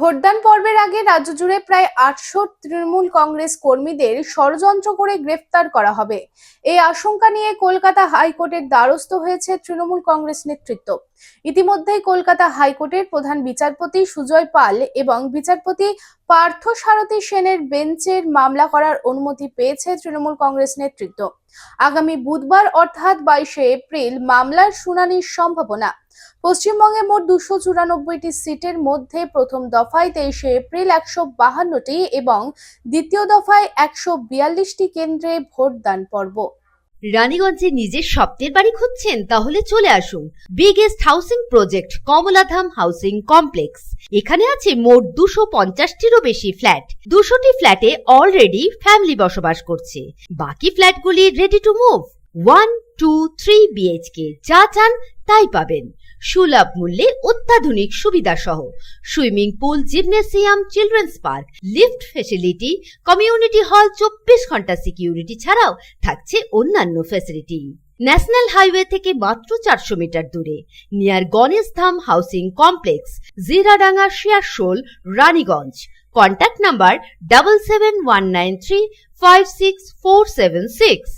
ভোটদান পর্বের আগে রাজ্য জুড়ে প্রায় ৮০০ তৃণমূল কংগ্রেস কর্মীদের ষড়যন্ত্র করে গ্রেফতার করা হবে। এই আশঙ্কা নিয়ে কলকাতা হাইকোর্টের দ্বারস্থ হয়েছে তৃণমূল কংগ্রেস নেতৃত্ব। ইতিমধ্যেই কলকাতা হাইকোর্টের প্রধান বিচারপতি সুজয় পাল এবং বিচারপতি পার্থসারথী সেনের বেঞ্চের মামলা করার অনুমতি পেয়েছে তৃণমূল কংগ্রেস নেতৃত্ব। আগামী বুধবার অর্থাৎ ২২শে এপ্রিল মামলার শুনানির সম্ভাবনা। পশ্চিমবঙ্গে মোট ২৯৪টি সিটের মধ্যে প্রথম দফায় ২৩শে এপ্রিল ১৫২টি এবং দ্বিতীয় দফায় ১৪২টি কেন্দ্রে ভোটদান পর্ব। রানীগঞ্জে নিজের স্বপ্নের বাড়ি খুঁজছেন? তাহলে চলে আসুন biggest housing project Kamaladham housing complex. এখানে আছে মোট ২৫০টিরও বেশি ফ্ল্যাট। ২০০টি ফ্ল্যাটে অলরেডি ফ্যামিলি বসবাস করছে, বাকি ফ্ল্যাটগুলি রেডি টু মুভ। 1, 2, 3 BHK যা চান তাই পাবেন, সুলভ মূল্যে অত্যাধুনিক সুবিধা সহ। Swimming pool, gymnasium, children's park, lift facility, community hall, ২৪ ঘন্টা সিকিউরিটি ছাড়াও থাকছে অন্যান্য ফ্যাসিলিটি। ন্যাশনাল হাইওয়ে থেকে মাত্র ৪০০ মিটার দূরে, near Ganesh Dham housing complex, Jiradanga, Shiarshol, Raniganj. Contact number 7719356476।